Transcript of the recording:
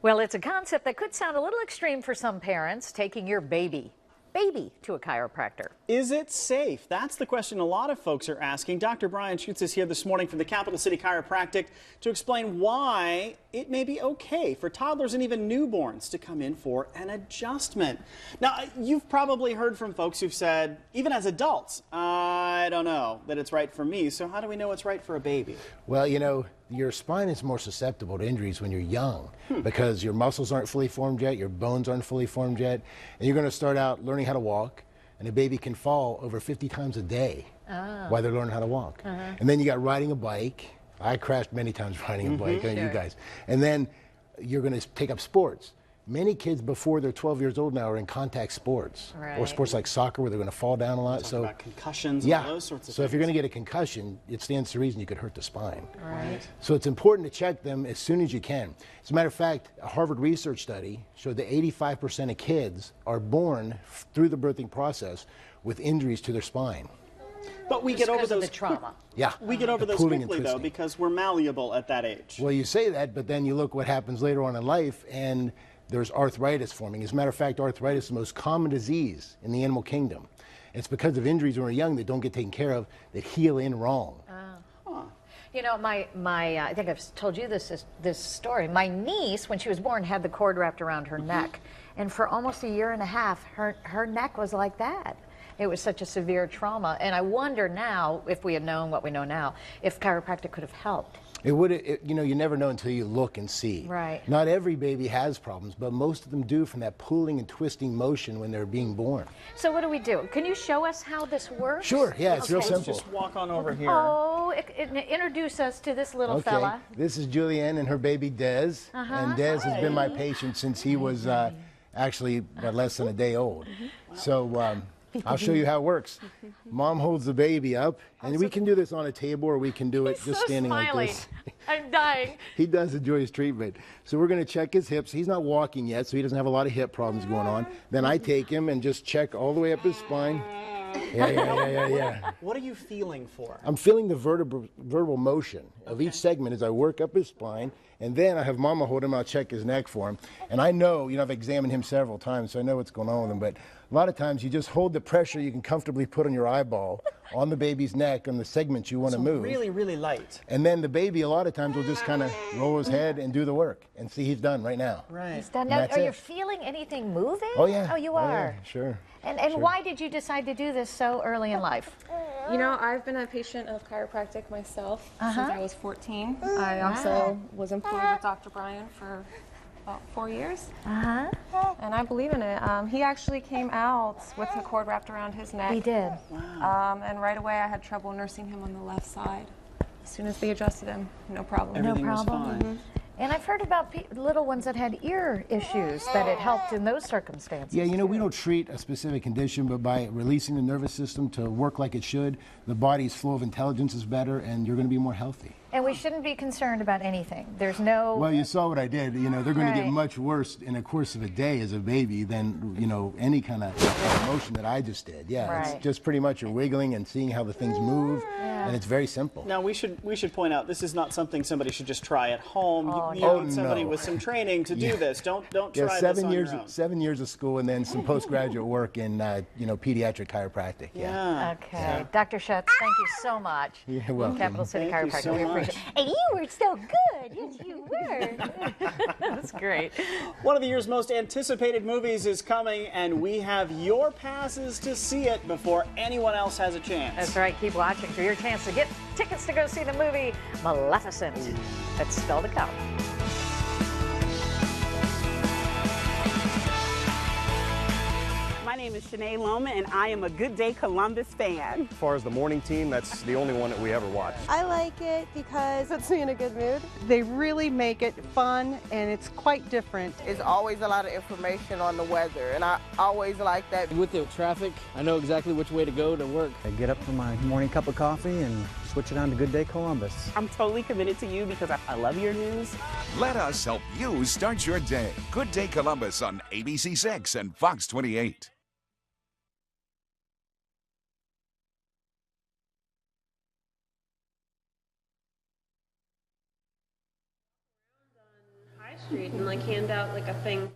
Well, it's a concept that could sound a little extreme for some parents, taking your baby to a chiropractor. Is it safe? That's the question a lot of folks are asking. Dr. Bryan Schuetz is here this morning from the Capital City Chiropractic to explain why it may be okay for toddlers and even newborns to come in for an adjustment. Now, you've probably heard from folks who've said, even as adults, I don't know that it's right for me. So how do we know it's right for a baby? Well, you know, your spine is more susceptible to injuries when you're young because your muscles aren't fully formed yet, your bones aren't fully formed yet, and you're going to start out learning how to walk, and a baby can fall over 50 times a day while they're learning how to walk. And then you got riding a bike. I crashed many times riding a bike, you guys. And then you're going to take up sports. Many kids before they're 12 years old now are in contact sports, or sports like soccer where they're going to fall down a lot. So about concussions and those sorts of So things. if you're going to get a concussion, it stands to reason you could hurt the spine. Right. So it's important to check them as soon as you can. As a matter of fact, a Harvard research study showed that 85% of kids are born through the birthing process with injuries to their spine. But we get over those the trauma. Yeah. We get over those quickly though because we're malleable at that age. Well, you say that, but then you look what happens later on in life and there's arthritis forming. As a matter of fact, arthritis is the most common disease in the animal kingdom. It's because of injuries when we're young that don't get taken care of that heal in wrong. You know, I think I've told you this story. My niece, when she was born, had the cord wrapped around her neck. And for almost a year and a half, her neck was like that. It was such a severe trauma. And I wonder now, if we had known what we know now, if chiropractic could have helped. It would, you know, you never know until you look and see. Right. Not every baby has problems, but most of them do from that pulling and twisting motion when they're being born. So what do we do? Can you show us how this works? Sure, yeah, it's real simple. Let's just walk on over here. Oh, introduce us to this little fella. This is Julianne and her baby Dez. And Dez has been my patient since he was actually less than a day old. So I'll show you how it works. Mom holds the baby up, and we can do this on a table or we can do it just standing like this. I'm dying. He does enjoy his treatment. So we're going to check his hips. He's not walking yet, so he doesn't have a lot of hip problems going on. Then I take him and just check all the way up his spine. Yeah. What are you feeling for? I'm feeling the vertebral motion of each segment as I work up his spine, and then I have Mama hold him. I'll check his neck for him. And I know, you know, I've examined him several times, so I know what's going on with him. But a lot of times you just hold the pressure you can comfortably put on your eyeball on the baby's neck on the segments you want to move. Really, really light. And then the baby a lot of times will just kind of roll his head and do the work. And see, he's done right now. Right. He's done. Now, are you feeling anything moving? Oh, yeah. Oh, you are? Yeah, sure. And why did you decide to do this so early in life? You know, I've been a patient of chiropractic myself since I was 14. I also was employed with Dr. Bryan for about 4 years. And I believe in it. He actually came out with a cord wrapped around his neck. He did. And right away I had trouble nursing him on the left side. As soon as they adjusted him, no problem. Everything was fine. And I've heard about little ones that had ear issues, that it helped in those circumstances. Yeah, you know, we don't treat a specific condition, but by releasing the nervous system to work like it should, the body's flow of intelligence is better and you're going to be more healthy. And we shouldn't be concerned about anything. There's no... Well, you saw what I did. You know, they're going to get much worse in the course of a day as a baby than, you know, any kind of motion that I just did. Yeah, it's just pretty much you're wiggling and seeing how the things move, and it's very simple. Now, we should point out, this is not something somebody should just try at home. You need somebody with some training to do this. Don't try this on your own. 7 years of school and then some postgraduate work in, you know, pediatric chiropractic. Okay. Dr. Schuetz, thank you so much. You're welcome. Capital City Chiropractic. So we appreciate it. And you were so good. Yes, you were. That's great. One of the year's most anticipated movies is coming, and we have your passes to see it before anyone else has a chance. That's right. Keep watching for your chance to get tickets to go see the movie Maleficent. That's still to come. My name is Shanae Loma, and I am a Good Day Columbus fan. As far as the morning team, that's the only one that we ever watch. I like it because it puts me in a good mood. They really make it fun, and it's quite different. There's always a lot of information on the weather, and I always like that. With the traffic, I know exactly which way to go to work. I get up for my morning cup of coffee and switch it on to Good Day Columbus. I'm totally committed to you because I love your news. Let us help you start your day. Good Day Columbus on ABC6 and Fox 28. High street and like hand out like a thing.